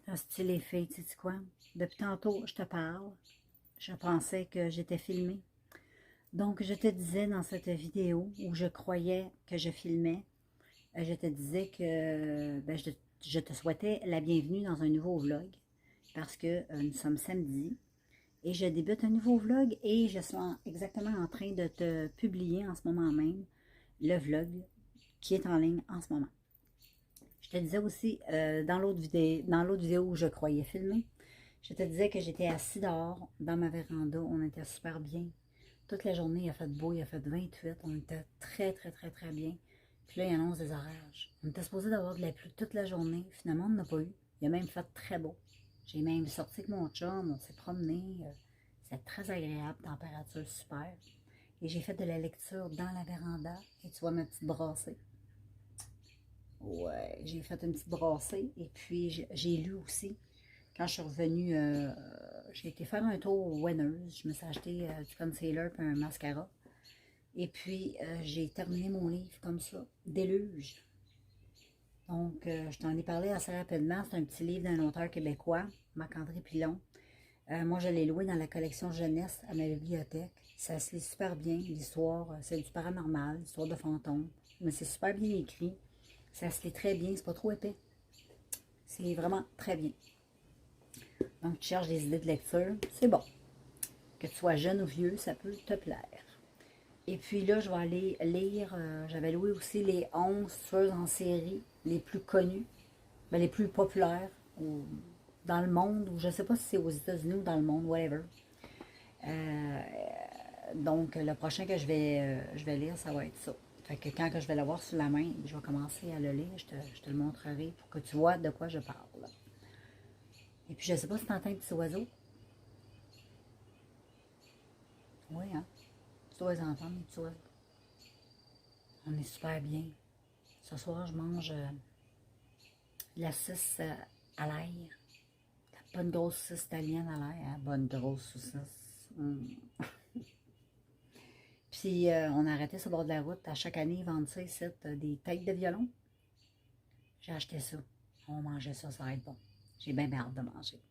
Hostile les filles, tu sais quoi? Depuis tantôt, je te parle. Je pensais que j'étais filmée. Donc, je te disais dans cette vidéo où je croyais que je filmais, je te disais que je te souhaitais la bienvenue dans un nouveau vlog parce que nous sommes samedi et je débute un nouveau vlog et je suis exactement en train de te publier en ce moment même le vlog qui est en ligne en ce moment. Je te disais aussi dans l'autre vidéo où je croyais filmer, je te disais que j'étais assis dehors dans ma véranda, on était super bien. Toute la journée, il a fait beau, il a fait 28, on était très, très, très, très bien. Puis là, il annonce des orages. On était supposé d'avoir de la pluie toute la journée. Finalement, on n'en a pas eu. Il a même fait très beau. J'ai même sorti avec mon chum, on s'est promené. C'était très agréable, température super. Et j'ai fait de la lecture dans la véranda. Et tu vois ma petite brassée. Ouais, j'ai fait une petite brassée. Et puis, j'ai lu aussi. Quand je suis revenue, j'ai été faire un tour au Winners. Je me suis acheté du concealer et un mascara. Et puis, j'ai terminé mon livre comme ça, Déluge. Donc, je t'en ai parlé assez rapidement. C'est un petit livre d'un auteur québécois, Marc-André Pilon. Moi, je l'ai loué dans la collection jeunesse à ma bibliothèque. Ça se lit super bien. L'histoire, c'est du paranormal, l'histoire de fantômes. Mais c'est super bien écrit. Ça se lit très bien, c'est pas trop épais. C'est vraiment très bien. Donc, tu cherches des idées de lecture, c'est bon. Que tu sois jeune ou vieux, ça peut te plaire. Et puis là, je vais aller lire, j'avais loué aussi les 11 tueuses en série les plus connues, ben, les plus populaires dans le monde, ou je ne sais pas si c'est aux États-Unis ou dans le monde, whatever. Donc, le prochain que je vais lire, ça va être ça. Fait que quand que je vais l'avoir sous la main, je vais commencer à le lire, je te le montrerai pour que tu vois de quoi je parle. Et puis, je ne sais pas si tu entends un petit oiseau. Oui, hein? Tu dois les entendre, les petits oiseaux. On est super bien. Ce soir, je mange la saucisse à l'ail. La bonne grosse saucisse italienne à l'ail. Hein? Bonne grosse saucisse. Puis, on a arrêté sur le bord de la route. À chaque année, ils vendent ça ici, des têtes de violon. J'ai acheté ça. On mangeait ça, ça va être bon. J'ai bien hâte de manger.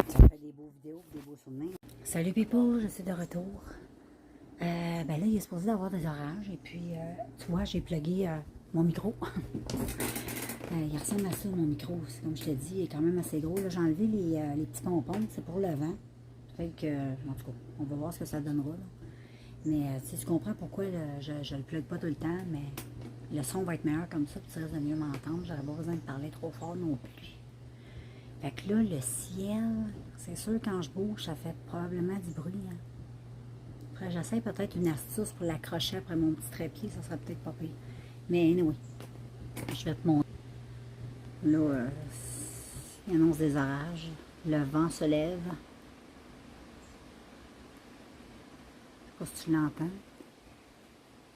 Ça fait des beaux vidéos, des beaux souvenirs. Salut people, je suis de retour. Ben là, il est supposé avoir des orages. Et puis, tu vois, j'ai plugué mon micro. Il ressemble à ça, mon micro. Comme je te dis, il est quand même assez gros. J'ai enlevé les petits pompons. C'est pour le vent. Fait que, en tout cas, on va voir ce que ça donnera. Là. Mais tu comprends pourquoi là, je ne le plug pas tout le temps. Mais le son va être meilleur comme ça. Puis tu risques de mieux m'entendre. J'aurais pas besoin de parler trop fort non plus. Fait que là, le ciel, c'est sûr, quand je bouge, ça fait probablement du bruit. Hein. Après, j'essaie peut-être une astuce pour l'accrocher après mon petit trépied, ça serait peut-être pas pire. Mais anyway, je vais te montrer. Là, il annonce des orages. Le vent se lève. Je sais pas si tu l'entends.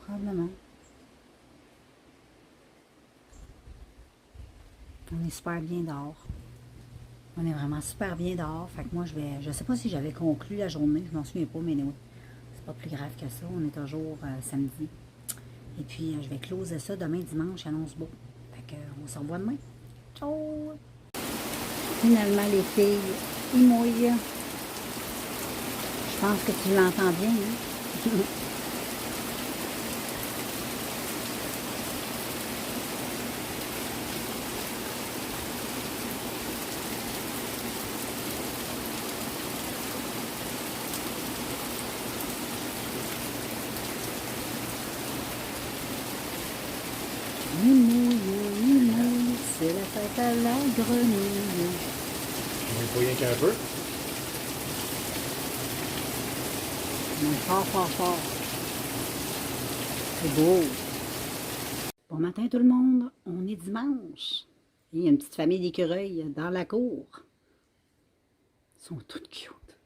Probablement. On est super bien dehors. On est vraiment super bien dehors. Fait que moi, je sais pas si j'avais conclu la journée, je m'en souviens pas, mais anyway. C'est pas plus grave que ça. On est toujours samedi. Et puis, je vais closer ça demain dimanche, annonce beau. Fait que, on se revoit demain. Ciao! Finalement, les filles, ils mouillent. Je pense que tu l'entends bien, hein? grenouille. On n'est pas rien qu'un peu. On est fort, fort, fort. C'est beau. Bon matin tout le monde, on est dimanche. Il y a une petite famille d'écureuils dans la cour. Ils sont toutes cute.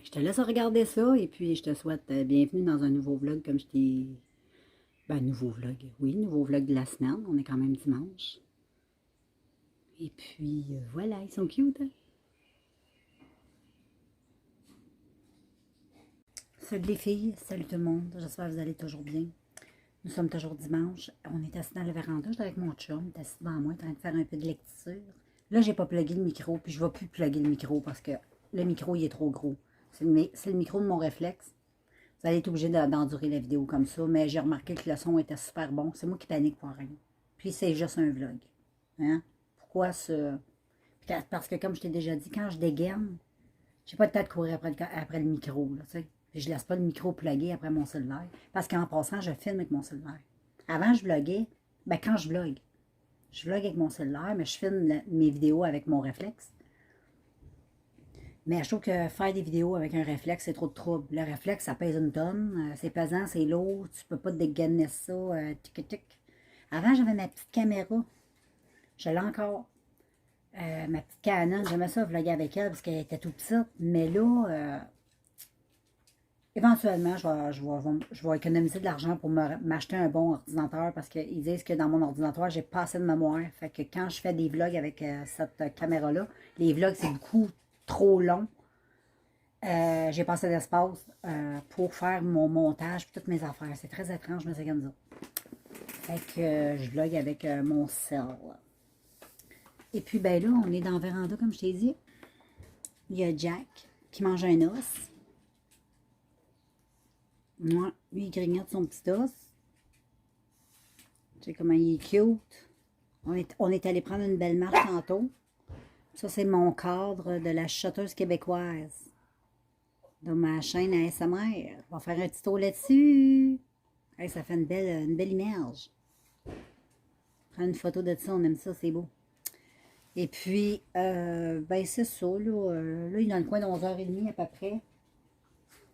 Je te laisse regarder ça et puis je te souhaite bienvenue dans un nouveau vlog comme je t'ai... Ben, nouveau vlog. Oui, nouveau vlog de la semaine. On est quand même dimanche. Et puis, voilà, ils sont cute, hein? Salut les filles, salut tout le monde. J'espère que vous allez toujours bien. Nous sommes toujours dimanche. On est assis dans la véranda. J'étais avec mon chum. Il est assis devant moi, en train de faire un peu de lecture. Là, j'ai pas plugué le micro, puis je ne vais plus plugger le micro parce que le micro, il est trop gros. C'est le micro de mon réflexe. Vous allez être obligé d'endurer la vidéo comme ça, mais j'ai remarqué que le son était super bon. C'est moi qui panique pour rien. Puis c'est juste un vlog. Hein? Pourquoi ce... Parce que comme je t'ai déjà dit, quand je dégaine, j'ai pas le temps de courir après le micro, là, tu sais. Je laisse pas le micro plugué après mon cellulaire. Parce qu'en passant, je filme avec mon cellulaire. Avant, je vloguais. Ben, quand je vlogue avec mon cellulaire, mais je filme mes vidéos avec mon réflexe. Mais je trouve que faire des vidéos avec un réflexe, c'est trop de trouble. Le réflexe, ça pèse une tonne. C'est pesant, c'est lourd. Tu peux pas te dégainer ça. Tic-tic. Avant, j'avais ma petite caméra. Je l'ai encore. Ma petite Canon, j'aimais ça vlogger avec elle parce qu'elle était tout petite. Mais là, éventuellement, je vais économiser de l'argent pour m'acheter un bon ordinateur parce qu'ils disent que dans mon ordinateur, j'ai pas assez de mémoire. Fait que quand je fais des vlogs avec cette caméra-là, les vlogs, c'est beaucoup trop long. J'ai pas assez d'espace pour faire mon montage et toutes mes affaires. C'est très étrange, mais c'est comme ça. Fait que je vlog avec mon cell. Et puis, ben là, on est dans la véranda, comme je t'ai dit. Il y a Jack qui mange un os. Moi, lui, il grignote son petit os. Tu sais comment il est cute. On est allé prendre une belle marche tantôt. Ça, c'est mon cadre de la chuchoteuse québécoise. De ma chaîne ASMR. On va faire un petit tour là-dessus. Hey, ça fait une belle image. Prendre une photo de ça, on aime ça, c'est beau. Et puis, ben c'est ça, là, il est dans le coin de 11h30 à peu près.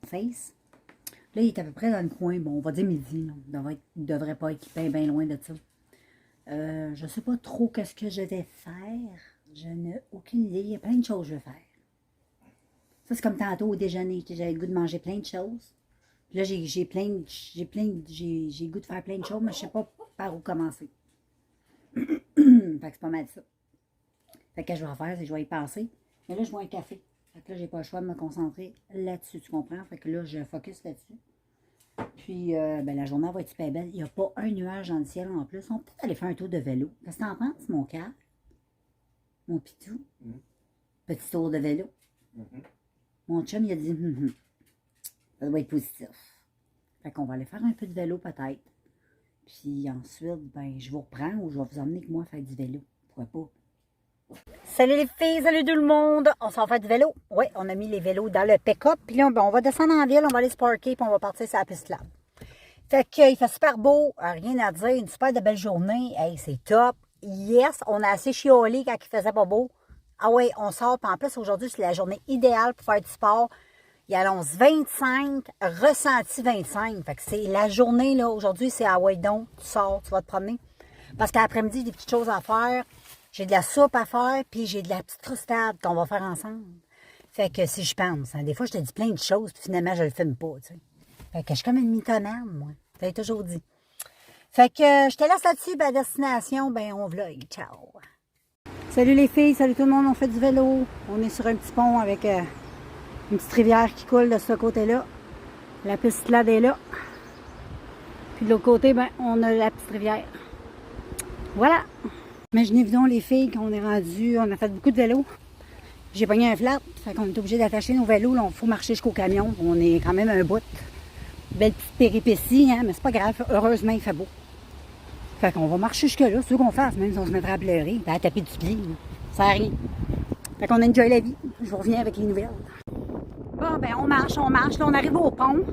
Face. Là, il est à peu près dans le coin, bon, on va dire midi. Là. Il ne devrait pas être bien loin de ça. Je ne sais pas trop qu'est-ce que je vais faire. Je n'ai aucune idée. Il y a plein de choses que je vais faire. Ça, c'est comme tantôt au déjeuner. J'avais le goût de manger plein de choses. Puis là, j'ai le goût de faire plein de choses, mais je ne sais pas par où commencer. Fait que c'est pas mal ça. Fait que je vais faire, c'est que je vais y passer. Mais là, je bois un café. Fait que là, j'ai pas le choix de me concentrer là-dessus, tu comprends? Fait que là, je focus là-dessus. Puis, ben, la journée va être super belle. Il n'y a pas un nuage dans le ciel en plus. On peut peut-être aller faire un tour de vélo. Qu'est-ce que t'en penses, mon cœur? Mon pitou? Petit tour de vélo. Mon chum, il a dit, ça doit être positif. Fait qu'on va aller faire un peu de vélo peut-être. Puis ensuite, ben, je vous reprends ou je vais vous emmener avec moi faire du vélo. Pourquoi pas? Salut les filles, salut tout le monde! On s'en fait du vélo. Oui, on a mis les vélos dans le pick-up. Puis là, ben, on va descendre en ville, on va aller se parker, puis on va partir sur la piste là. Fait qu'il fait super beau, rien à dire, une super de belle journée. Hey, c'est top. Yes, on a assez chiolé quand il faisait pas beau. Ah ouais, on sort. Puis en plus, aujourd'hui, c'est la journée idéale pour faire du sport. Il annonce 25, ressenti 25. Fait que c'est la journée, là, aujourd'hui, c'est ah ouais, donc, tu sors, tu vas te promener. Parce qu'après-midi, j'ai des petites choses à faire. J'ai de la soupe à faire, puis j'ai de la petite croustade qu'on va faire ensemble. Fait que si je pense, hein, des fois, je te dis plein de choses, puis finalement, je le filme pas, tu sais. Fait que je suis comme une mythomane, moi. Je t'avais toujours dit. Fait que je te laisse là-dessus, ben, destination, ben, on vlog. Ciao! Salut les filles, salut tout le monde, on fait du vélo. On est sur un petit pont avec une petite rivière qui coule de ce côté-là. La piste là est là. Puis de l'autre côté, ben, on a la petite rivière. Voilà! Imaginez-vous donc les filles qu'on est rendu, on a fait beaucoup de vélo. J'ai pogné un flat, fait qu'on est obligé d'attacher nos vélos. Il faut marcher jusqu'au camion. On est quand même un bout. Belle petite péripétie, hein, mais c'est pas grave. Heureusement, il fait beau. Fait qu'on va marcher jusque-là, c'est ce qu'on fasse, même si on se mettra à pleurer, à taper du pied. Ça n'a rien. Fait qu'on enjoy la vie. Je vous reviens avec les nouvelles. Bon, ben on marche. Là, on arrive au pont.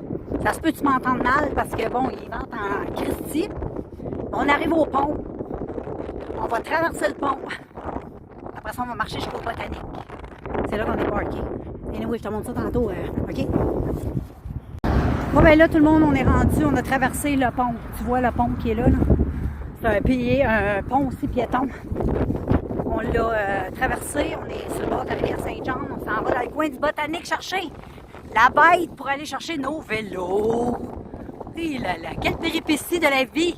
Ça se peut que tu m'entendes mal parce que, bon, il vente en Christie. On arrive au pont. On va traverser le pont. Après ça, on va marcher jusqu'au Botanique. C'est là qu'on est parké. Et oui, je te montre ça tantôt, OK? Bon, ben là, tout le monde, on est rendu, on a traversé le pont. Tu vois le pont qui est là, là? C'est un pont aussi piéton. On l'a traversé, on est sur le bord de la rivière Saint-Jean. On s'en va dans le coin du Botanique chercher la bête pour aller chercher nos vélos. Et là là, quelle péripétie de la vie!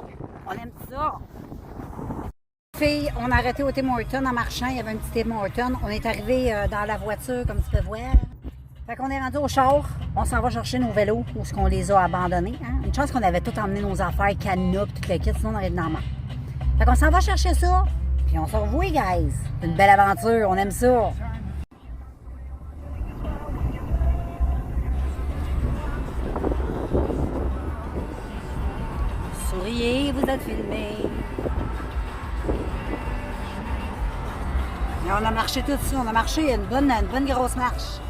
On aime ça! Fille, on a arrêté au Tim Hortons en marchant, il y avait un petit Tim Hortons. On est arrivé dans la voiture, comme tu peux voir. Fait qu'on est rendu au char, on s'en va chercher nos vélos où est-ce qu'on les a abandonnés. Hein? Une chance qu'on avait tout emmené nos affaires, cadenas, tout le kit, sinon on aurait été dans la main. Fait qu'on s'en va chercher ça, puis on se revoit, guys. C'est une belle aventure, on aime ça. Souriez, vous êtes filmés. Et on a marché tout ça, on a marché une bonne grosse marche.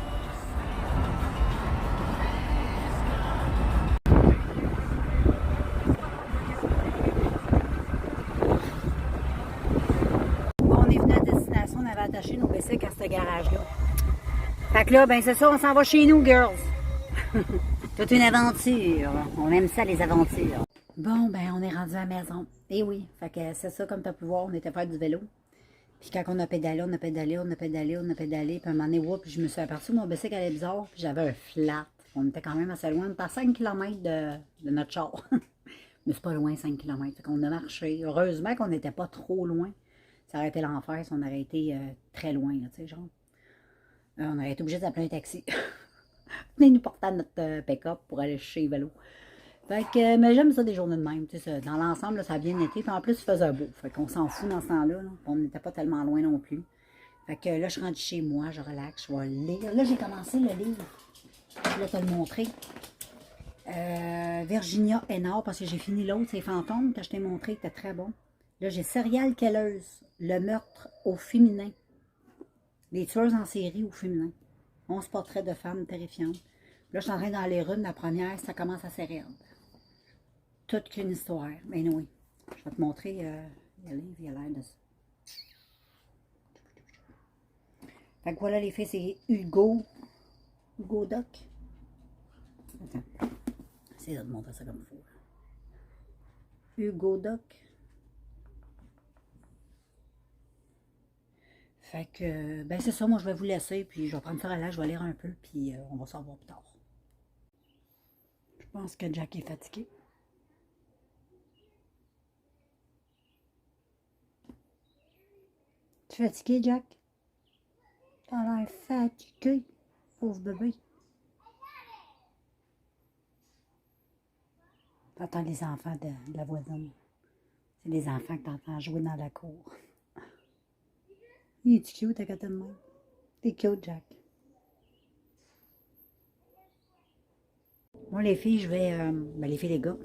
Bon, on est venu à destination, on avait attaché nos bicycles à ce garage-là. Fait que là, ben c'est ça, on s'en va chez nous, girls. Toute une aventure. On aime ça, les aventures. Bon, ben on est rendu à la maison. Et oui, fait que c'est ça, comme tu as pu voir, on était faire du vélo. Puis quand on a pédalé, on a pédalé, on a pédalé, on a pédalé. Puis à un moment donné, puis je me suis aperçue, mon bicycle allait bizarre. Puis j'avais un flat. On était quand même assez loin. On était à 5 km de notre char. Mais c'est pas loin, 5 km. Fait qu'on a marché. Heureusement qu'on n'était pas trop loin. Ça aurait été l'enfer si on aurait été très loin, tu sais, genre. On aurait été obligé d'appeler un taxi. Venez nous porter à notre pick-up pour aller chez les vélos. Fait que, mais j'aime ça des journées de même. Tu sais, dans l'ensemble, ça a bien été. Puis en plus, il faisait beau. Fait qu'on s'en fout dans ce temps-là. Là. On n'était pas tellement loin non plus. Fait que là, je suis rendue chez moi, je relaxe, je vais lire. Là, j'ai commencé le livre. Je vais te le montrer. Virginia Hénard, parce que j'ai fini l'autre, c'est Fantômes, que je t'ai montré, qui était très bon. Là, j'ai Serial Killers, le meurtre au féminin. Les tueuses en série au féminin. 11 portraits de femmes terrifiantes. Là, je suis en train d'aller rue, la première, ça commence à serrer. Toute qu'une histoire. Mais oui, je vais te montrer le livre, il a l'air de ça. Fait que voilà, les filles, c'est Hugo Doc. Attends, essayez de te montrer ça comme il faut. Hugo Doc. Fait que, ben c'est ça, moi je vais vous laisser, puis je vais prendre ça à l'âge, je vais lire un peu, puis on va s'en voir plus tard. Je pense que Jack est fatigué. Tu es fatigué, Jack? T'as l'air fatigué, pauvre bébé. T'entends les enfants de la voisine. C'est les enfants que t'entends jouer dans la cour. Il est cute à côté de moi. T'es cute, Jack. Moi, les filles, je vais... ben, les filles, les gars.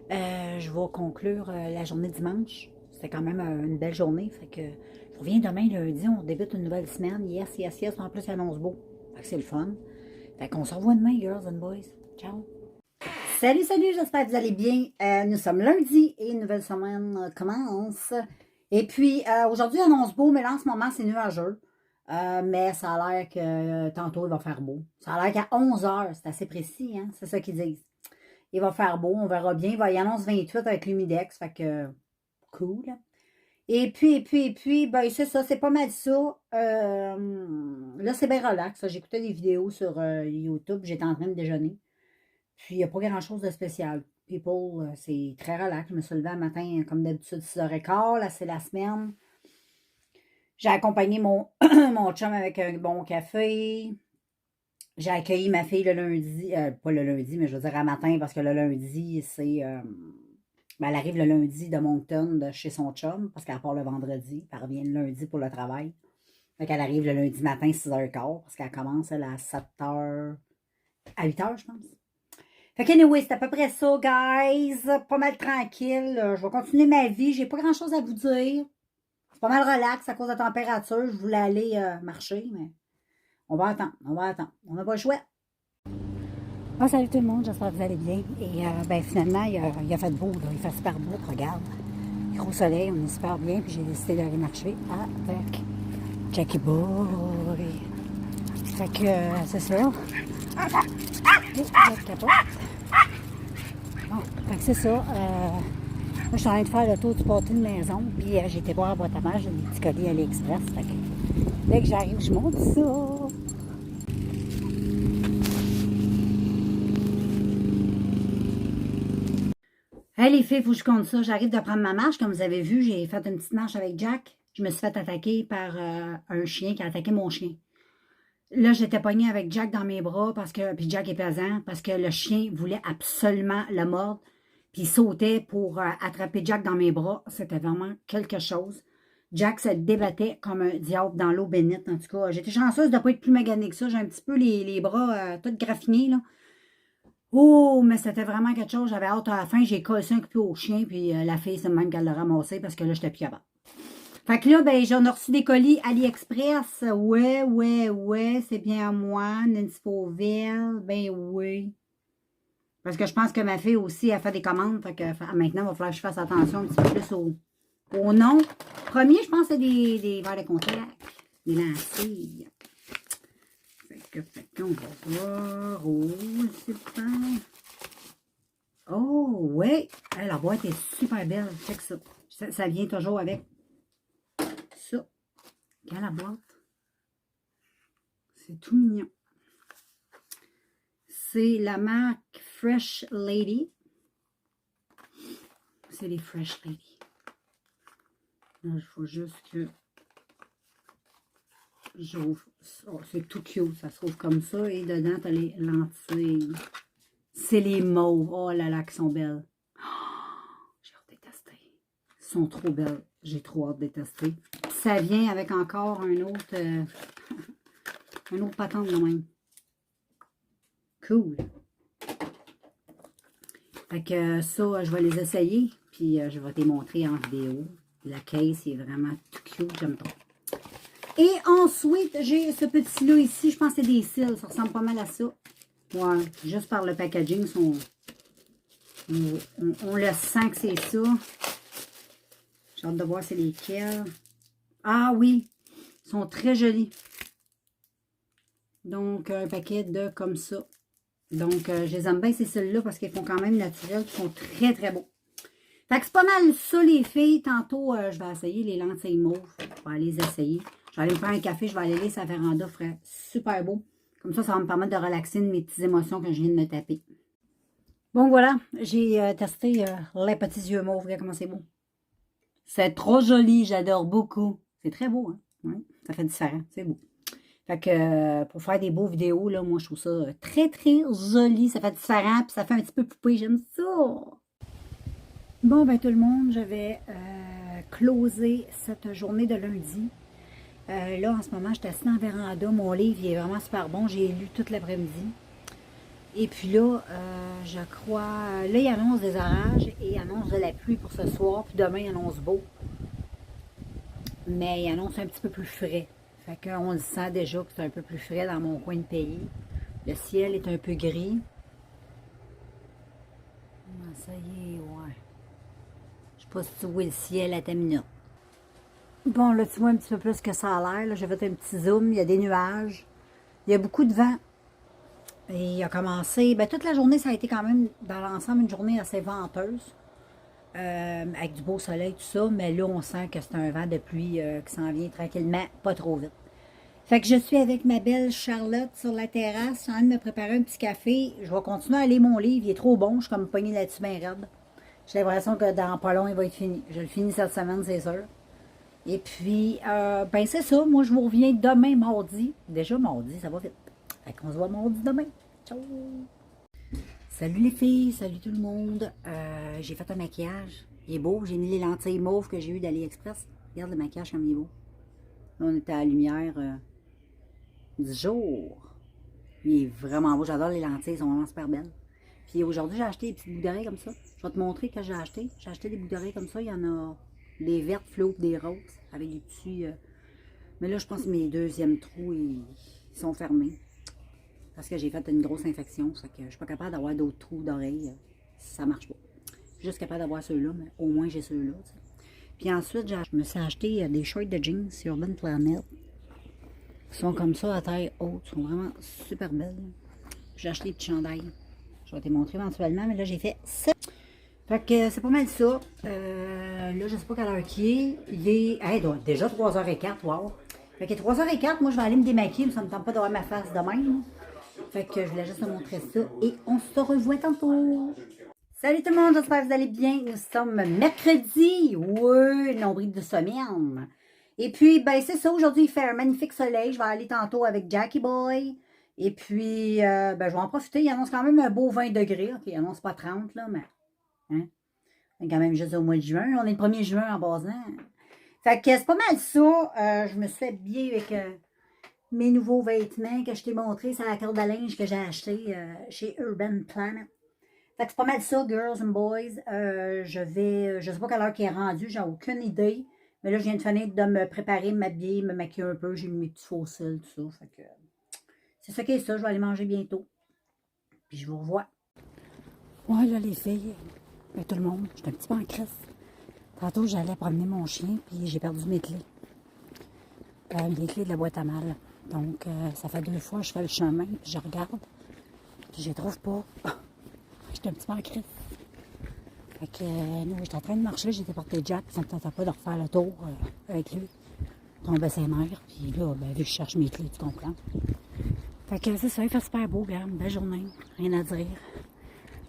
Je vais conclure la journée dimanche. C'était quand même une belle journée. Fait que je reviens demain, lundi. On débute une nouvelle semaine. Yes, yes, yes. En plus, il annonce beau. Fait que c'est le fun. Fait qu'on se revoit demain, girls and boys. Ciao. Salut, salut. J'espère que vous allez bien. Nous sommes lundi et une nouvelle semaine commence. Et puis, aujourd'hui, il annonce beau, mais là, en ce moment, c'est nuageux. Mais ça a l'air que tantôt, il va faire beau. Ça a l'air qu'à 11 h, c'est assez précis, hein? C'est ça qu'ils disent. Il va faire beau, on verra bien. Il annonce 28 avec l'humidex, fait que cool. Et puis, ben c'est ça, c'est pas mal ça. Là, c'est bien relax. J'écoutais des vidéos sur YouTube, j'étais en train de déjeuner. Puis, il n'y a pas grand-chose de spécial. People, c'est très relax. Je me suis levée un matin, comme d'habitude, 6h15. Là, c'est la semaine. J'ai accompagné mon, mon chum avec un bon café. J'ai accueilli ma fille le lundi. Pas le lundi, mais je veux dire à matin, parce que le lundi, c'est... ben, elle arrive le lundi de Moncton, de chez son chum, parce qu'elle part le vendredi. Elle revient le lundi pour le travail. Fait qu'elle arrive le lundi matin, 6h15, parce qu'elle commence, elle, à 7h... À 8h, je pense. Fait que anyway, c'est à peu près ça, guys. Pas mal tranquille. Je vais continuer ma vie. J'ai pas grand-chose à vous dire. C'est pas mal relax à cause de la température. Je voulais aller marcher, mais on va attendre. On va attendre. On n'a pas le choix. Oh, salut tout le monde. J'espère que vous allez bien. Et ben finalement, il a fait beau. Là. Il fait super beau. Regarde. Gros soleil, on est super bien, puis j'ai décidé d'aller marcher avec Jackie Boy. Fait que c'est ça. Jack capote. Bon, fait que c'est ça. Moi, je suis en train de faire le tour du pâté de maison, puis j'ai été voir à boîte à mal, j'ai des petits colis AliExpress. Fait que dès que j'arrive, je monte ça. Hey les filles, il faut que je compte ça. J'arrive de prendre ma marche. Comme vous avez vu, j'ai fait une petite marche avec Jack. Je me suis fait attaquer par un chien qui a attaqué mon chien. Là, j'étais pognée avec Jack dans mes bras, parce que puis Jack est pesant, parce que le chien voulait absolument le mordre. Puis il sautait pour attraper Jack dans mes bras. C'était vraiment quelque chose. Jack se débattait comme un diable dans l'eau bénite. En tout cas, j'étais chanceuse de ne pas être plus maganée que ça. J'ai un petit peu les bras tout graffinés, là. Oh, mais c'était vraiment quelque chose. J'avais hâte à la fin. J'ai collé un coup de pied au chien, puis la fille, c'est même qu'elle l'a ramassé parce que là, j'étais plus capable. Fait que là, ben, j'en ai reçu des colis AliExpress. Ouais, c'est bien à moi, Nancy Fauville. Ben oui. Parce que je pense que ma fille aussi a fait des commandes. Fait que maintenant, il va falloir que je fasse attention un petit peu plus au nom. Premier, je pense que c'est des verres de contact. Des lentilles. Fait qu'on va voir. Oh, c'est pas. Oh, ouais. Hey, la boîte est super belle. Check ça. Ça vient toujours avec ça. Regarde la boîte. C'est tout mignon. C'est la marque Fresh Lady. C'est les Fresh Lady. Là, il faut juste que j'ouvre ça. C'est tout cute. Ça se trouve comme ça. Et dedans, tu as les lentilles. C'est les mauves. Oh là là, qui sont belles. J'ai hâte de tester. Elles sont trop belles. J'ai trop hâte de tester. Ça vient avec encore un autre patente de même. Cool. Fait que ça, je vais les essayer. Puis je vais te les montrer en vidéo. La case est vraiment tout cute. J'aime trop. Et ensuite, j'ai ce petit-là ici. Je pense que c'est des cils. Ça ressemble pas mal à ça. Ouais, juste par le packaging, on le sent que c'est ça. J'ai hâte de voir c'est lesquels. Ah oui, ils sont très jolis. Donc, un paquet de comme ça. Donc, je les aime bien ces cils-là parce qu'ils font quand même naturels. Ils sont très, très beaux. Fait que c'est pas mal ça, les filles. Tantôt, je vais essayer les lentilles mauves. Je vais aller les essayer. Je vais aller me faire un café. Je vais aller lire sa véranda. Ferait super beau. Comme ça va me permettre de relaxer de mes petites émotions que je viens de me taper. Bon, voilà. J'ai testé les petits yeux mauves. Regarde comment c'est beau. C'est trop joli. J'adore beaucoup. C'est très beau, hein? Oui, ça fait différent. C'est beau. Fait que pour faire des beaux vidéos, là, moi, je trouve ça très, très joli. Ça fait différent. Puis ça fait un petit peu poupée. J'aime ça. Bon, ben tout le monde, je vais closer cette journée de lundi. Là, en ce moment, je suis assise dans la véranda. Mon livre, il est vraiment super bon. J'ai lu toute l'après-midi. Et puis là, je crois... Là, il annonce des orages et il annonce de la pluie pour ce soir. Puis demain, il annonce beau. Mais il annonce un petit peu plus frais. Fait qu'on le sent déjà que c'est un peu plus frais dans mon coin de pays. Le ciel est un peu gris. Ah, ça y est, ouais. Je sais pas si tu vois le ciel à ta minute. Bon, là, tu vois un petit peu plus que ça a l'air. J'ai fait un petit zoom. Il y a des nuages. Il y a beaucoup de vent. Et il a commencé... Ben, toute la journée, ça a été quand même, dans l'ensemble, une journée assez venteuse. Avec du beau soleil, tout ça. Mais là, on sent que c'est un vent de pluie qui s'en vient tranquillement, pas trop vite. Fait que je suis avec ma belle Charlotte sur la terrasse. Je suis en train de me préparer un petit café. Je vais continuer à lire mon livre. Il est trop bon. Je suis comme pognée là-dessus bien raide. J'ai l'impression que dans pas long, il va être fini. Je le finis cette semaine, c'est sûr. Et puis, ben c'est ça. Moi, je vous reviens demain, mardi. Déjà mardi, ça va vite. Fait qu'on se voit mardi demain. Ciao! Salut les filles, salut tout le monde. J'ai fait un maquillage. Il est beau. J'ai mis les lentilles mauves que j'ai eues d'AliExpress. Regarde le maquillage comme il est beau. Là, on était à la lumière du jour. Il est vraiment beau. J'adore les lentilles. Elles sont vraiment super belles. Puis aujourd'hui, j'ai acheté des petites boucles d'oreilles comme ça. Je vais te montrer que j'ai acheté. J'ai acheté des boucles d'oreilles comme ça. Il y en a des vertes floues, des roses, avec des petits... Mais là, je pense que mes deuxièmes trous, ils sont fermés. Parce que j'ai fait une grosse infection. Ça que je ne suis pas capable d'avoir d'autres trous d'oreilles. Ça marche pas. Je suis juste capable d'avoir ceux-là, mais au moins j'ai ceux-là. Puis ensuite, je me suis acheté des shorts de jeans sur Urban Planet. Ils sont comme ça à taille haute. Ils sont vraiment super belles. J'ai acheté des petits chandails. Je vais te les montrer éventuellement, mais là, j'ai fait ça. Fait que c'est pas mal ça. Là, je sais pas quelle heure qu'il est. Il est déjà 3h15. Wow. Fait que 3h15, moi, je vais aller me démaquiller. Ça me tente pas d'avoir ma face de même. Fait que je voulais juste te montrer ça. Et on se revoit tantôt. Salut tout le monde, j'espère que vous allez bien. Nous sommes mercredi. Oui, nombril de semaine. Et puis, ben c'est ça. Aujourd'hui, il fait un magnifique soleil. Je vais aller tantôt avec Jackie Boy. Et puis, ben, je vais en profiter. Il annonce quand même un beau 20 degrés. OK, il annonce pas 30, là, mais... Hein? C'est quand même juste au mois de juin. On est le 1er juin en basant. Fait que c'est pas mal ça. Je me suis habillée avec mes nouveaux vêtements que je t'ai montrés. C'est la corde à linge que j'ai acheté chez Urban Planet. Fait que c'est pas mal ça, girls and boys. Je sais pas quelle heure qui est rendue. J'ai aucune idée. Mais là, je viens de finir de me préparer, m'habiller, me maquiller un peu. J'ai mis mes petits faux cils, tout ça. Fait que c'est ça qui est ça. Je vais aller manger bientôt. Puis je vous revois. Ouais, là, les filles. Ben, tout le monde, j'étais un petit peu en crise. Tantôt, j'allais promener mon chien, puis j'ai perdu mes clés. Les clés de la boîte à mal. Donc, ça fait 2 fois que je fais le chemin, puis je regarde, puis je les trouve pas. J'étais un petit peu en crise. Fait que, nous, j'étais en train de marcher, j'étais porté Jack, puis ça me tentait pas de refaire le tour avec lui. Tombait ses mères, puis là, ben, vu que je cherche mes clés, tu comprends. Fait que c'est ça, il fait super beau, regarde, belle journée, rien à dire.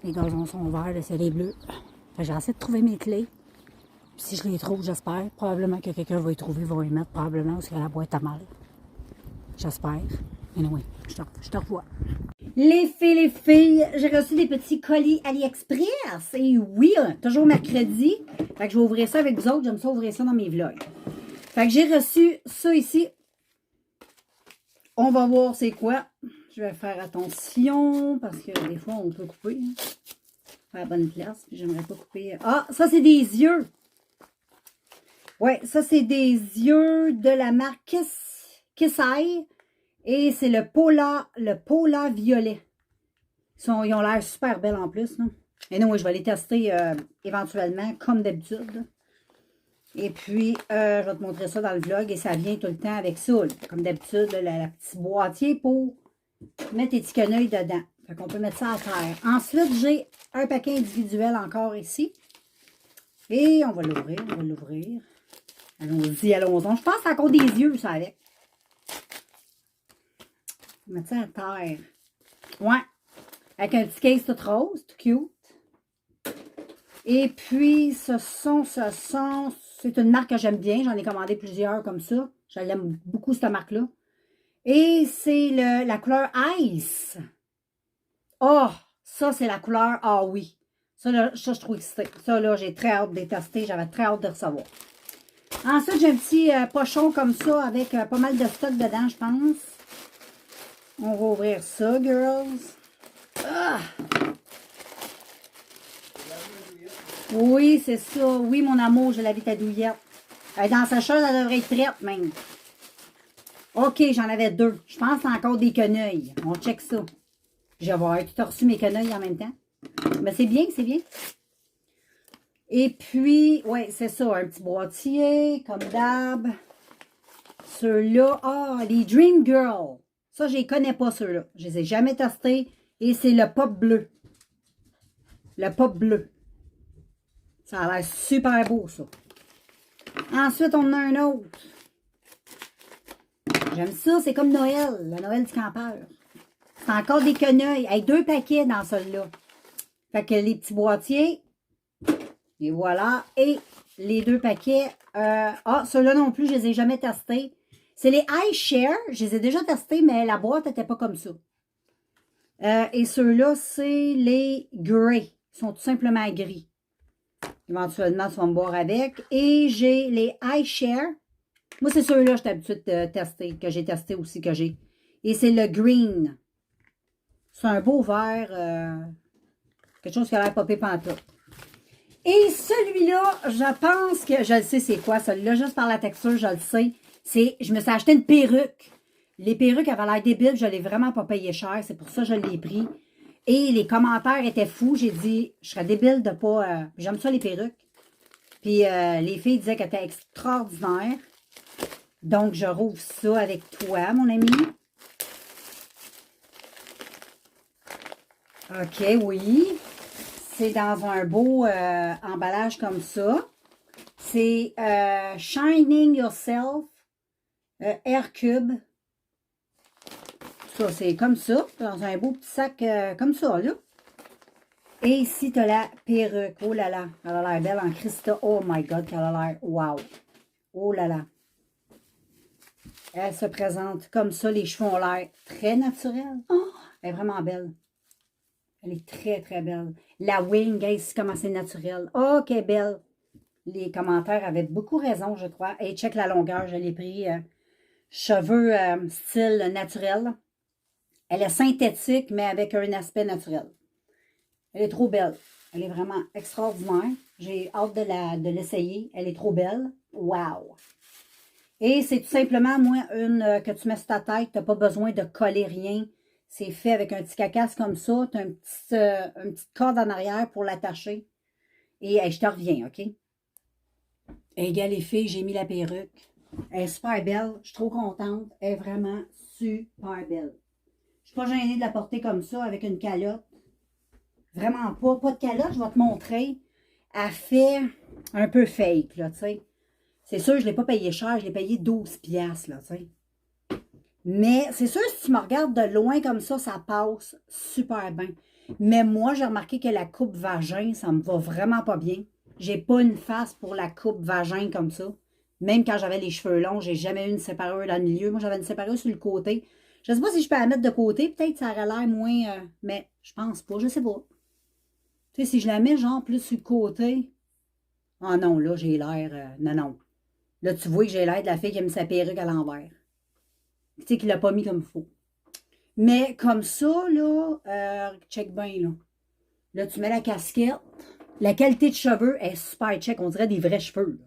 Les gazons sont verts, le ciel est bleu. J'ai essayé de trouver mes clés. Puis si je les trouve, j'espère. Probablement que quelqu'un va les trouver, va les mettre probablement parce que la boîte a mal. J'espère. Anyway, je te revois. Les filles, j'ai reçu des petits colis AliExpress. Et oui, toujours mercredi. Fait que je vais ouvrir ça avec vous autres. J'aime ça ouvrir ça dans mes vlogs. Fait que j'ai reçu ça ici. On va voir c'est quoi. Je vais faire attention parce que des fois, on peut couper. À la bonne place. J'aimerais pas couper. Ah, ça, c'est des yeux. Ouais, ça, c'est des yeux de la marque Kiss Eye. Et c'est le Pola violet. Ils ont l'air super belles en plus. Là. Et non, je vais les tester éventuellement, comme d'habitude. Et puis, je vais te montrer ça dans le vlog. Et ça vient tout le temps avec ça. Là. Comme d'habitude, le petit boîtier pour mettre tes petits quenouilles dedans. Fait qu'on peut mettre ça à terre. Ensuite, j'ai un paquet individuel encore ici. Et on va l'ouvrir, Allons-y, allons-y. Je pense que c'est encore des yeux, ça, avec. On va mettre ça à terre. Ouais. Avec un petit case tout rose, tout cute. Et puis, c'est une marque que j'aime bien. J'en ai commandé plusieurs comme ça. Je l'aime beaucoup, cette marque-là. Et c'est la couleur Ice. Oh, ça, c'est la couleur, ah oui. Ça, là, je trouve excitée. Ça, là, j'ai très hâte de les tester. J'avais très hâte de recevoir. Ensuite, j'ai un petit pochon comme ça avec pas mal de stock dedans, je pense. On va ouvrir ça, girls. Ah! Oui, c'est ça. Oui, mon amour, je l'avais ta douillette. Dans sa chose, elle devrait être prête, même. OK, j'en avais 2. Je pense que c'est encore des quenouilles. On check ça. Je vais avoir tout reçu mes quenouilles en même temps. Mais c'est bien, c'est bien. Et puis, ouais, c'est ça, un petit boîtier, comme d'hab. Ceux-là, les Dream Girl. Ça, je les connais pas, ceux-là. Je les ai jamais testés. Et c'est le pop bleu. Le pop bleu. Ça a l'air super beau, ça. Ensuite, on en a un autre. J'aime ça, c'est comme Noël, le Noël du campeur. C'est encore des quenouilles, avec 2 paquets dans celui-là. Fait que les petits boîtiers, et voilà. Et les 2 paquets, ceux-là non plus, je les ai jamais testés. C'est les iShare, je les ai déjà testés, mais la boîte n'était pas comme ça. Et ceux-là, c'est les Grey. Ils sont tout simplement gris. Éventuellement, tu vas me boire avec. Et j'ai les iShare. Moi, c'est ceux-là que j'étais habituée de tester, que j'ai testé aussi, que j'ai. Et c'est le Green. C'est un beau vert, quelque chose qui a l'air popé pantoute. Et celui-là, je pense que, je le sais c'est quoi, celui-là, juste par la texture, je le sais. Je me suis acheté une perruque. Les perruques avaient l'air débiles, je ne l'ai vraiment pas payé cher, c'est pour ça que je l'ai pris. Et les commentaires étaient fous, j'ai dit, je serais débile de pas, j'aime ça les perruques. Puis les filles disaient qu'elle était extraordinaire. Donc, je rouvre ça avec toi, mon ami. OK, oui. C'est dans un beau emballage comme ça. C'est Shining Yourself Air Cube. Ça, c'est comme ça, dans un beau petit sac comme ça, là. Et ici, tu as la perruque. Oh là là, elle a l'air belle en cristal. Oh my God, qu'elle a l'air wow. Oh là là. Elle se présente comme ça. Les cheveux ont l'air très naturels. Oh, elle est vraiment belle. Elle est très, très belle. La wing, guys, comment c'est naturel. Oh, qu'elle est belle. Les commentaires avaient beaucoup raison, je crois. Et check la longueur, je l'ai pris. Cheveux style naturel. Elle est synthétique, mais avec un aspect naturel. Elle est trop belle. Elle est vraiment extraordinaire. J'ai hâte de l'essayer. Elle est trop belle. Wow! Et c'est tout simplement, moi, une que tu mets sur ta tête. Tu n'as pas besoin de coller rien. C'est fait avec un petit cacasse comme ça. Tu as une petite corde en arrière pour l'attacher. Et je te reviens, OK? Et gars, les filles, j'ai mis la perruque. Elle est super belle. Je suis trop contente. Elle est vraiment super belle. Je ne suis pas gênée de la porter comme ça avec une calotte. Vraiment pas. Pas de calotte, je vais te montrer. Elle fait un peu fake, là, tu sais. C'est sûr, je ne l'ai pas payé cher. Je l'ai payé 12 piastres, là, tu sais. Mais c'est sûr, si tu me regardes de loin comme ça passe super bien. Mais moi, j'ai remarqué que la coupe vagin, ça me va vraiment pas bien. J'ai pas une face pour la coupe vagin comme ça. Même quand j'avais les cheveux longs, j'ai jamais eu une séparure dans le milieu. Moi, j'avais une séparure sur le côté. Je sais pas si je peux la mettre de côté. Peut-être que ça aurait l'air moins... mais je pense pas. Je sais pas. Tu sais, si je la mets genre plus sur le côté... Ah non, là, j'ai l'air... non, non. Là, tu vois que j'ai l'air de la fille qui a mis sa perruque à l'envers. Tu sais, qu'il l'a pas mis comme il faut. Mais comme ça, là, check bien, là. Là, tu mets la casquette. La qualité de cheveux est super check. On dirait des vrais cheveux, là.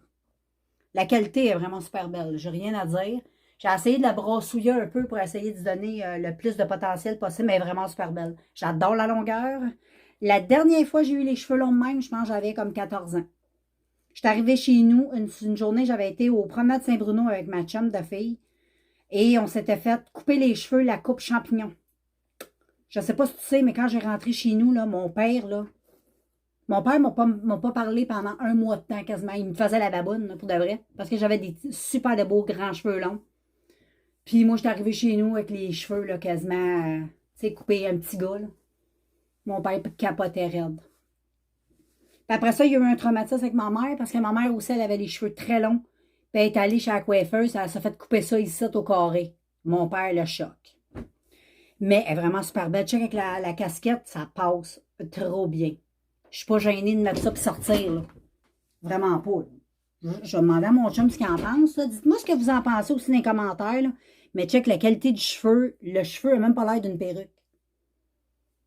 La qualité est vraiment super belle. J'ai rien à dire. J'ai essayé de la brossouiller un peu pour essayer de donner le plus de potentiel possible, mais elle est vraiment super belle. J'adore la longueur. La dernière fois que j'ai eu les cheveux longs de même, je pense que j'avais comme 14 ans. Je suis arrivée chez nous, une journée, j'avais été au promenade Saint-Bruno avec ma chum de fille et on s'était fait couper les cheveux, la coupe champignon. Je ne sais pas si tu sais, mais quand j'ai rentré chez nous, là, mon père m'a pas parlé pendant un mois de temps quasiment. Il me faisait la baboune, là, pour de vrai, parce que j'avais des super de beaux grands cheveux longs. Puis moi, j'étais arrivée chez nous avec les cheveux là, quasiment, tu sais, coupés un petit gars. Là. Mon père capotait raide. Puis après ça, il y a eu un traumatisme avec ma mère, parce que ma mère aussi, elle avait les cheveux très longs. Puis elle est allée chez la coiffeuse, elle s'est fait couper ça ici, au carré. Mon père, le choc. Mais elle est vraiment super belle. Check avec la casquette, ça passe trop bien. Je suis pas gênée de mettre ça et sortir, là. Vraiment pas. Je vais demander à mon chum ce qu'il en pense. Dites-moi ce que vous en pensez aussi dans les commentaires. Là. Mais check la qualité du cheveu. Le cheveu n'a même pas l'air d'une perruque.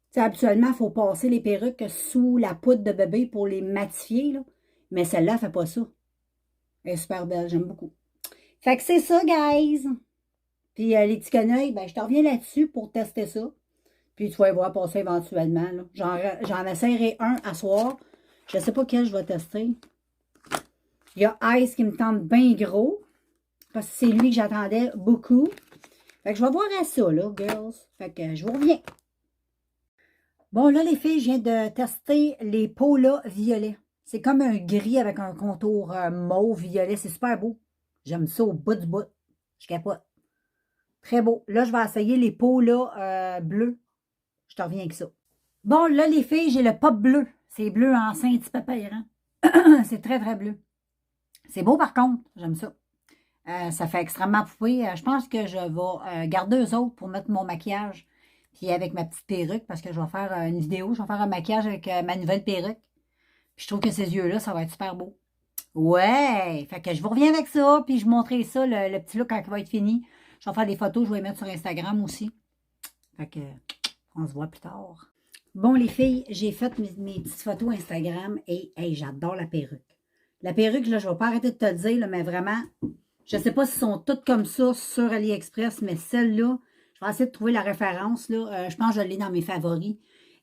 T'sais, habituellement, il faut passer les perruques sous la poudre de bébé pour les matifier. Là. Mais celle-là, elle fait pas ça. Elle est super belle, j'aime beaucoup. Fait que c'est ça, guys. Puis les petits quenouilles, ben, je te reviens là-dessus pour tester ça. Puis tu vas y voir passer éventuellement. J'en essaierai un à soir. Je ne sais pas quel je vais tester. Il y a Ice qui me tente bien gros. Parce que c'est lui que j'attendais beaucoup. Fait que je vais voir à ça, là, girls. Fait que je vous reviens. Bon, là, les filles, je viens de tester les Pola violets. C'est comme un gris avec un contour mauve violet. C'est super beau. J'aime ça au bout du bout. Je capote. Très beau. Là, je vais essayer les Pola bleus. Je te reviens avec ça. Bon, là, les filles, j'ai le pop bleu. C'est bleu en Saint-Pépère. Hein? C'est très, très bleu. C'est beau, par contre. J'aime ça. Ça fait extrêmement poupée. Je pense que je vais garder eux autres pour mettre mon maquillage. Puis avec ma petite perruque, parce que je vais faire une vidéo. Je vais faire un maquillage avec ma nouvelle perruque. Puis je trouve que ces yeux-là, ça va être super beau. Ouais! Fait que je vous reviens avec ça. Puis je vous montrerai ça, le petit look, quand il va être fini. Je vais faire des photos. Je vais les mettre sur Instagram aussi. Fait que on se voit plus tard. Bon, les filles, j'ai fait mes petites photos Instagram et hey, j'adore la perruque. La perruque, là, je ne vais pas arrêter de te le dire, là, mais vraiment, je ne sais pas si sont toutes comme ça sur AliExpress, mais celle-là, je vais essayer de trouver la référence. Là. Je pense que je l'ai dans mes favoris.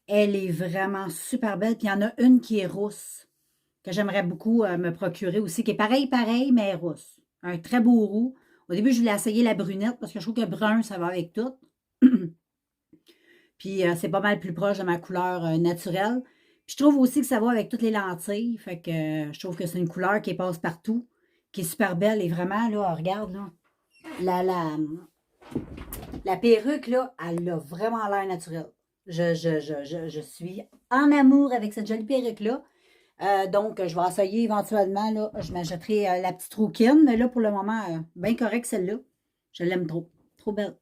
Elle est vraiment super belle. Puis il y en a une qui est rousse. que j'aimerais beaucoup me procurer aussi, qui est pareil, mais rousse. Un très beau roux. Au début, je voulais essayer la brunette parce que je trouve que brun, ça va avec tout. Puis c'est pas mal plus proche de ma couleur naturelle. Puis je trouve aussi que ça va avec toutes les lentilles. Fait que je trouve que c'est une couleur qui passe partout, qui est super belle. Et vraiment, là, regarde, là, la perruque, là, elle a vraiment l'air naturelle. Je suis en amour avec cette jolie perruque-là. Donc, je vais essayer éventuellement, là, je m'achèterai la petite rouquine. Mais là, pour le moment, bien correct celle-là. Je l'aime trop. Trop belle.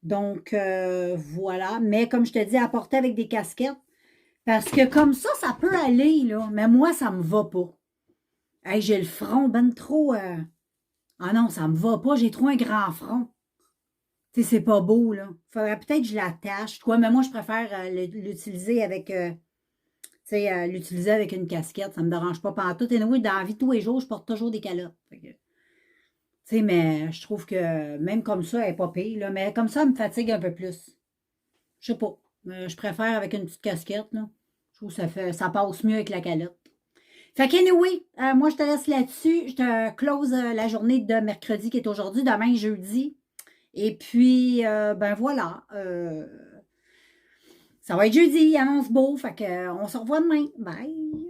Donc, voilà. Mais comme je te dis, à porter avec des casquettes. Parce que comme ça peut aller, là. Mais moi, ça me va pas. Hey, j'ai le front ben trop... Ah non, ça me va pas. J'ai trop un grand front. Tu sais, c'est pas beau, là. Faudrait peut-être que je l'attache. Quoi, mais moi, je préfère l'utiliser avec... tu sais, l'utiliser avec une casquette. Ça me dérange pas pantoute. Et oui, dans la vie de tous les jours, je porte toujours des calottes. Tu sais, mais je trouve que même comme ça, elle est pas pire, là. Mais comme ça, elle me fatigue un peu plus. Je sais pas. Je préfère avec une petite casquette, là. Je trouve que ça passe mieux avec la calotte. Fait qu'anyway, moi, je te laisse là-dessus. Je te close la journée de mercredi qui est aujourd'hui. Demain, jeudi. Et puis, ben voilà. Ça va être jeudi, il annonce beau. Fait qu'on se revoit demain. Bye!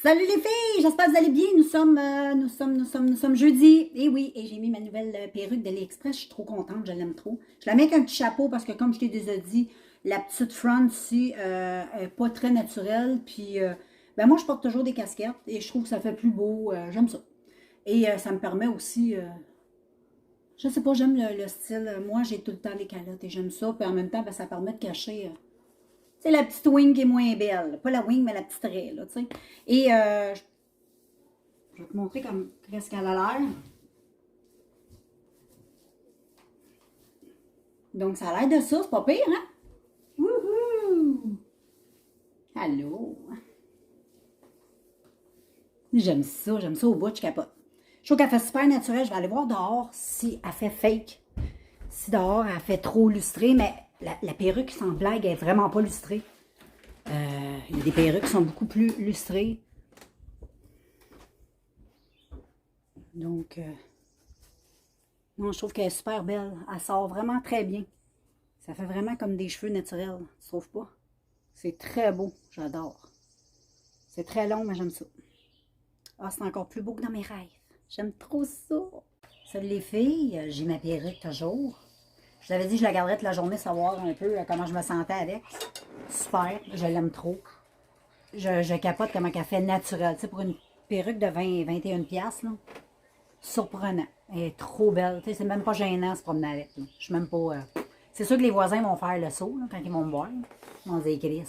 Salut les filles! J'espère que vous allez bien. Nous sommes jeudi. Et oui, et j'ai mis ma nouvelle perruque d'AliExpress. Je suis trop contente, je l'aime trop. Je la mets avec un petit chapeau parce que, comme je t'ai déjà dit, la petite front ici n'est pas très naturelle. Puis, ben moi, je porte toujours des casquettes et je trouve que ça fait plus beau. J'aime ça. Et ça me permet aussi, je sais pas, j'aime le style. Moi, j'ai tout le temps des calottes et j'aime ça. Puis en même temps, ben, ça permet de cacher. C'est la petite wing qui est moins belle. Pas la wing, mais la petite raie, là, tu sais. Et je vais te montrer comme qu'est-ce qu'elle a l'air. Donc, ça a l'air de ça, c'est pas pire, hein? Wouhou! Allô? J'aime ça au bout, je capote. Je trouve qu'elle fait super naturelle. Je vais aller voir dehors si elle fait fake. Si dehors, elle fait trop lustrée, mais la perruque, sans blague, elle est vraiment pas lustrée. Il y a des perruques qui sont beaucoup plus lustrées. Donc, non, je trouve qu'elle est super belle. Elle sort vraiment très bien. Ça fait vraiment comme des cheveux naturels. Tu trouves pas? C'est très beau. J'adore. C'est très long, mais j'aime ça. Ah, c'est encore plus beau que dans mes rêves. J'aime trop ça. Salut les filles, j'ai ma perruque toujours. Je t'avais dit que je la garderais toute la journée, savoir un peu comment je me sentais avec. Super, je l'aime trop. Je capote comment elle fait naturelle. Tu sais, pour une perruque de 20-21 piastres, là, surprenant. Elle est trop belle. Tu sais, c'est même pas gênant de se promener avec. Là. Je suis même pas... C'est sûr que les voisins vont faire le saut là, quand ils vont me voir. Ils vont dire, Chris,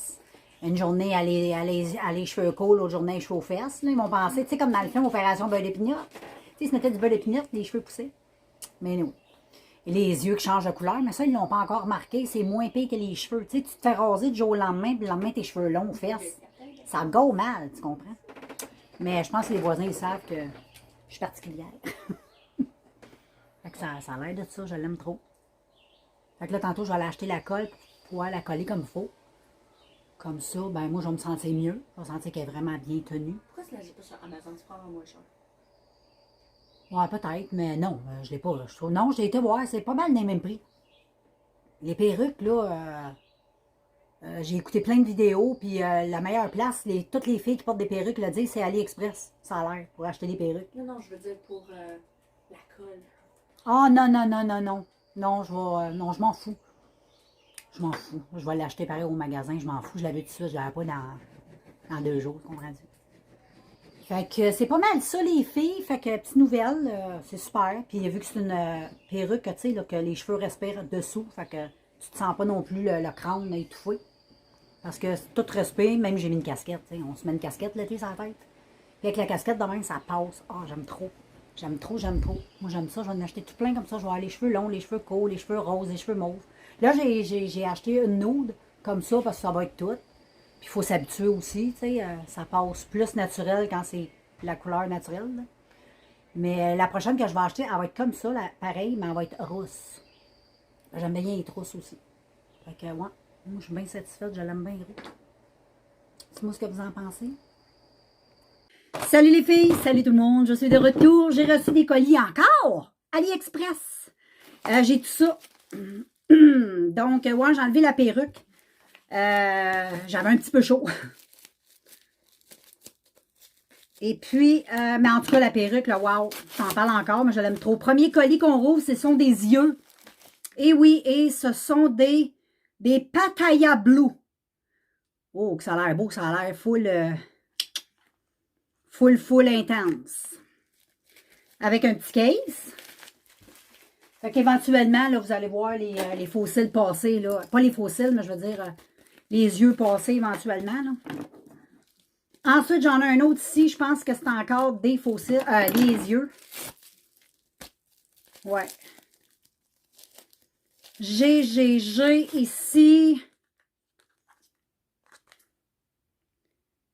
une journée, elle les cheveux courts, l'autre journée, les cheveux aux fesses. Là. Ils vont penser, tu sais, comme dans le film Opération Beurre d'épinette. Tu sais, ils se mettaient du beurre d'épinette, les cheveux poussés. Mais non. Et les yeux qui changent de couleur, mais ça, ils l'ont pas encore remarqué. C'est moins pire que les cheveux. Tu sais, tu te fais raser du jour au lendemain, puis le lendemain, tes cheveux longs aux fesses. Ça go mal, tu comprends? Mais je pense que les voisins, ils savent que je suis particulière. Fait que ça a l'air de ça, je l'aime trop. Fait que là, tantôt, je vais aller acheter la colle pour pouvoir la coller comme il faut. Comme ça, ben moi, je vais me sentir mieux. Je vais sentir qu'elle est vraiment bien tenue. Pourquoi tu ne l'achètes pas sur Amazon? Tu prends un moins cher. Ouais, peut-être, mais non, je l'ai pas. Je trouve, non, j'ai été voir, c'est pas mal dans les mêmes prix. Les perruques, là, j'ai écouté plein de vidéos, puis la meilleure place, toutes les filles qui portent des perruques le disent, c'est AliExpress. Ça a l'air, pour acheter des perruques. Non, je veux dire pour la colle. Ah, non, non, non, non, non. Non, non, je m'en fous. Je m'en fous. Je vais l'acheter pareil au magasin, je m'en fous. Je l'avais tout de suite, je l'avais pas dans 2 jours, comprends-tu? Fait que c'est pas mal ça, les filles. Fait que, petite nouvelle, c'est super. Puis vu que c'est une perruque, tu sais, que les cheveux respirent dessous, fait que tu te sens pas non plus le crâne étouffé. Parce que tout respire, même j'ai mis une casquette, tu sais. On se met une casquette l'été sur la tête. Puis avec la casquette de même, ça passe. Ah, j'aime trop. J'aime trop, j'aime trop. Moi, j'aime ça. Je vais en acheter tout plein comme ça. Je vais avoir les cheveux longs, les cheveux courts, les cheveux roses, les cheveux mauves. Là, j'ai acheté une nude comme ça parce que ça va être tout. Puis il faut s'habituer aussi, tu sais. Ça passe plus naturel quand c'est la couleur naturelle. Là. Mais la prochaine que je vais acheter, elle va être comme ça, là, pareil, mais elle va être rousse. J'aime bien les trousses aussi. Fait que, ouais, moi, je suis bien satisfaite. Je l'aime bien roux. C'est moi ce que vous en pensez? Salut les filles, salut tout le monde, je suis de retour. J'ai reçu des colis encore. AliExpress. J'ai tout ça. Donc, ouais, j'ai enlevé la perruque. J'avais un petit peu chaud. Et puis, mais en tout cas, la perruque, là, wow, j'en parle encore, mais je l'aime trop. Premier colis qu'on rouvre, ce sont des yeux. Et oui, et ce sont des Pattaya Blue. Oh, que ça a l'air beau, ça a l'air full intense. Avec un petit case. Fait qu'éventuellement, là, vous allez voir les fossiles passer, là. Pas les fossiles, mais je veux dire les yeux passer éventuellement, là. Ensuite, j'en ai un autre ici. Je pense que c'est encore des fossiles, les yeux. Ouais. J'ai ici.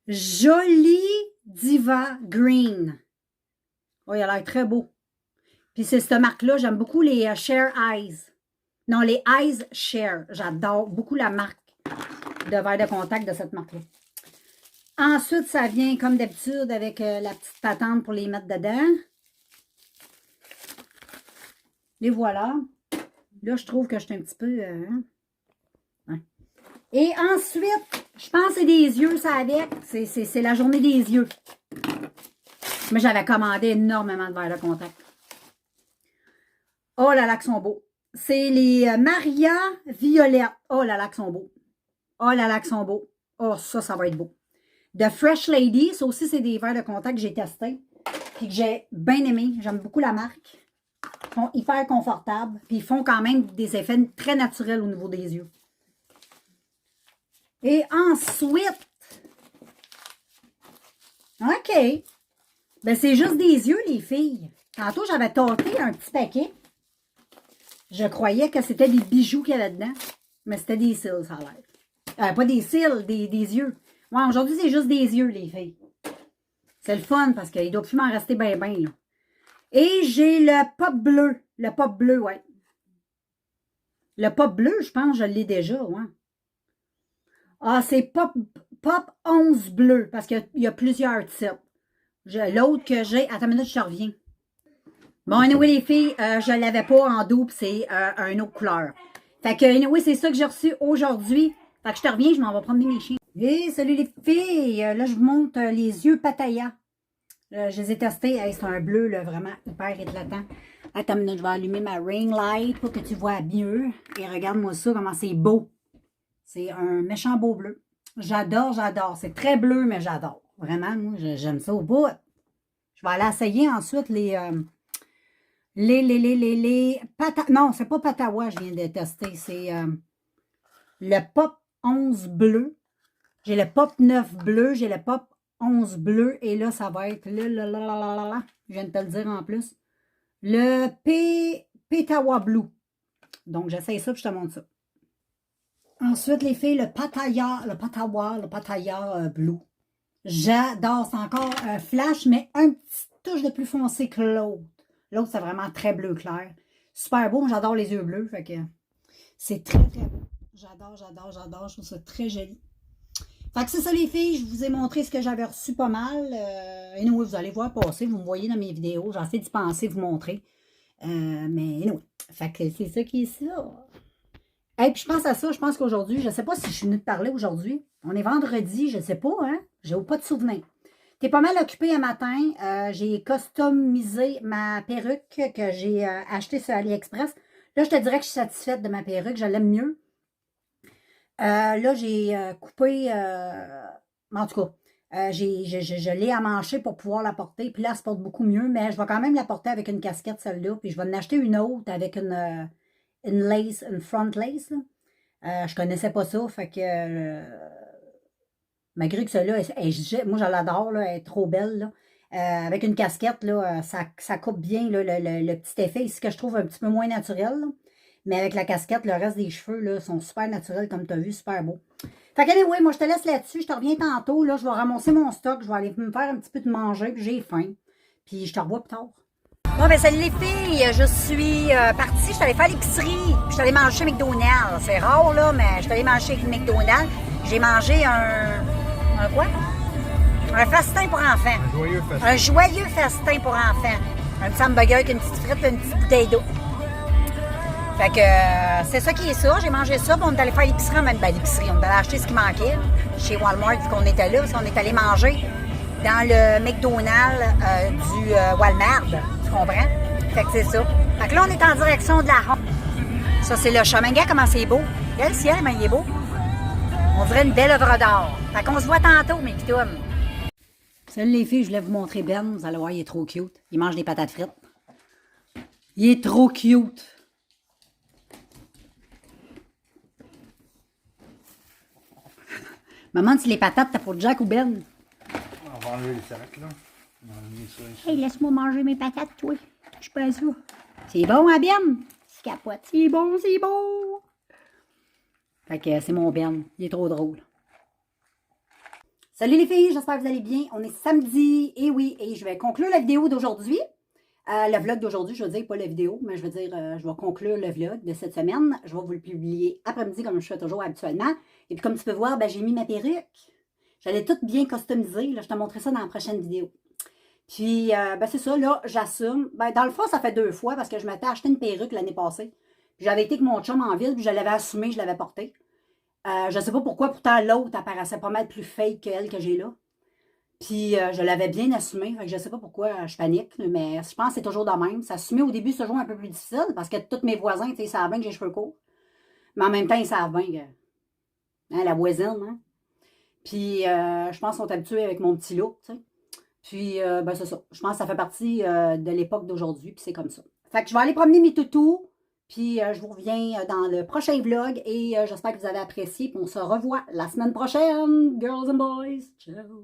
Joli Diva Green. Oh, il a l'air très beau. Puis c'est cette marque-là, j'aime beaucoup les Share Eyes. Non, les Eyes Share. J'adore beaucoup la marque de verre de contact de cette marque-là. Ensuite, ça vient comme d'habitude avec la petite patente pour les mettre dedans. Les voilà. Là, je trouve que je suis un petit peu... ouais. Et ensuite, je pense que c'est des yeux, ça avec. C'est la journée des yeux. Mais j'avais commandé énormément de verres de contact. Oh là là, qu'ils sont beaux. C'est les Maria Violette. Oh là là, qu'ils sont beaux. Oh là là, qu'ils sont beaux. Oh, ça va être beau. De Fresh Lady. Ça aussi, c'est des verres de contact que j'ai testés. Puis que j'ai bien aimé. J'aime beaucoup la marque. Ils sont hyper confortables. Puis ils font quand même des effets très naturels au niveau des yeux. Et ensuite, OK. Ben, c'est juste des yeux, les filles. Tantôt, j'avais tâté un petit paquet. Je croyais que c'était des bijoux qu'il y avait dedans. Mais c'était des cils, ça a l'air. Pas des cils, des yeux. Ouais, aujourd'hui, c'est juste des yeux, les filles. C'est le fun parce qu'il doit plus m'en rester bien, là. Et j'ai le pop bleu. Le pop bleu, ouais. Le pop bleu, je pense, je l'ai déjà, ouais. Ah, c'est pop 11 bleu, parce qu'il y a plusieurs types. L'autre que j'ai... Attends une minute, je te reviens. Bon, anyway, les filles, je ne l'avais pas en double, c'est une autre couleur. Fait que, anyway, c'est ça que j'ai reçu aujourd'hui. Fait que je te reviens, je m'en vais promener mes chiens. Et salut les filles! Là, je vous montre les yeux Pattaya. Je les ai testés. Hey, c'est un bleu, là, vraiment hyper éclatant. Attends une minute, je vais allumer ma ring light pour que tu vois mieux. Et regarde-moi ça, comment c'est beau. C'est un méchant beau bleu. J'adore, j'adore. C'est très bleu, mais j'adore. Vraiment, moi, j'aime ça au bout. Je vais aller essayer ensuite non, c'est pas Patawa, je viens de tester. C'est le Pop 11 bleu. J'ai le Pop 9 bleu. J'ai le Pop 11 bleu. Et là, ça va être je viens de te le dire en plus. Le Petawa Blue. Donc, j'essaye ça puis je te montre ça. Ensuite, les filles, le Pattaya Blue. J'adore. C'est encore un flash, mais un petit touche de plus foncé que l'autre. L'autre, c'est vraiment très bleu clair. Super beau. J'adore les yeux bleus. Fait que c'est très, très beau. J'adore. Je trouve ça très joli. Fait que c'est ça, les filles. Je vous ai montré ce que j'avais reçu pas mal. Et nous, vous allez voir passer. Vous me voyez dans mes vidéos. J'essaie d'y penser, vous montrer. Mais anyway. Fait que c'est ça qui est ça. Et puis je pense à ça, je pense qu'aujourd'hui, je ne sais pas si je suis venue te parler aujourd'hui. On est vendredi, je ne sais pas, hein? J'ai pas de souvenir. T'es pas mal occupée un matin. J'ai customisé ma perruque que j'ai achetée sur AliExpress. Là, je te dirais que je suis satisfaite de ma perruque, je l'aime mieux. Là, j'ai coupé, en tout cas, je l'ai amanchée pour pouvoir la porter. Puis là, elle se porte beaucoup mieux, mais je vais quand même la porter avec une casquette, celle-là. Puis je vais en acheter une autre avec une lace, une front lace. Là. Je connaissais pas ça, fait que malgré que celle-là, moi je l'adore, elle est trop belle. Là. Avec une casquette, là, ça coupe bien là, le petit effet ici que je trouve un petit peu moins naturel. Là. Mais avec la casquette, le reste des cheveux là, sont super naturels, comme tu as vu, super beau. Fait que anyway, moi je te laisse là-dessus, je te reviens tantôt. Là, je vais ramasser mon stock, je vais aller me faire un petit peu de manger, puis j'ai faim. Puis je te revois plus tard. Bon, ben salut les filles, je suis partie, je suis allée faire l'épicerie, je suis allée manger chez McDonald's. C'est rare, là, mais je suis allée manger chez McDonald's. J'ai mangé un quoi? Un festin pour enfants. Un joyeux festin. Un joyeux festin pour enfants. Un petit hamburger avec une petite frite et une petite bouteille d'eau. Fait que c'est ça qui est ça. J'ai mangé ça, puis on est allé faire l'épicerie en même temps. L'épicerie, on est allé acheter ce qui manquait chez Walmart, vu qu'on était là, parce qu'on est allé manger dans le McDonald's du Walmart. Tu comprends? Fait que c'est ça. Fait que là, on est en direction de la ronde. Ça, c'est le chemin. Regarde comment c'est beau. Regarde le ciel, mais il est beau. On dirait une belle œuvre d'art. Fait qu'on se voit tantôt, mes pitounes. Salut les filles, je voulais vous montrer Ben. Vous allez voir, il est trop cute. Il mange des patates frites. Il est trop cute. Maman, si les patates, t'as pour Jack ou Ben? On va enlever le sac, là. On va enlever ça ici. Hey, laisse-moi manger mes patates, toi. Je pas ça. C'est bon, hein, Ben? Tu capotes. C'est bon, c'est bon. Fait que c'est mon Ben. Il est trop drôle. Salut les filles, j'espère que vous allez bien. On est samedi, et oui, et je vais conclure la vidéo d'aujourd'hui. Le vlog d'aujourd'hui, je veux dire, pas la vidéo, mais je veux dire, je vais conclure le vlog de cette semaine. Je vais vous le publier après-midi, comme je fais toujours habituellement. Et puis, comme tu peux voir, ben, j'ai mis ma perruque. J'allais tout bien customiser. Là, je te montrerai ça dans la prochaine vidéo. Puis, ben, c'est ça, là, j'assume. Ben, dans le fond, ça fait 2 fois parce que je m'étais acheté une perruque l'année passée. Puis, j'avais été avec mon chum en ville, puis je l'avais assumé, je l'avais portée. Je sais pas pourquoi, pourtant, l'autre apparaissait pas mal plus fake qu'elle que j'ai là. Puis, je l'avais bien assumé. Fait que je sais pas pourquoi je panique, mais je pense que c'est toujours de même. S'assumer au début, c'est toujours un peu plus difficile parce que tous mes voisins, tu sais, ils savent bien que j'ai les cheveux courts. Mais en même temps, ils savent bien que. Hein, la voisine, hein. Puis, je pense qu'ils sont habitués avec mon petit look, tu sais. Puis, ben, c'est ça. Je pense que ça fait partie de l'époque d'aujourd'hui, puis c'est comme ça. Fait que je vais aller promener mes toutous, puis je vous reviens dans le prochain vlog, et j'espère que vous avez apprécié, puis on se revoit la semaine prochaine. Girls and boys, ciao!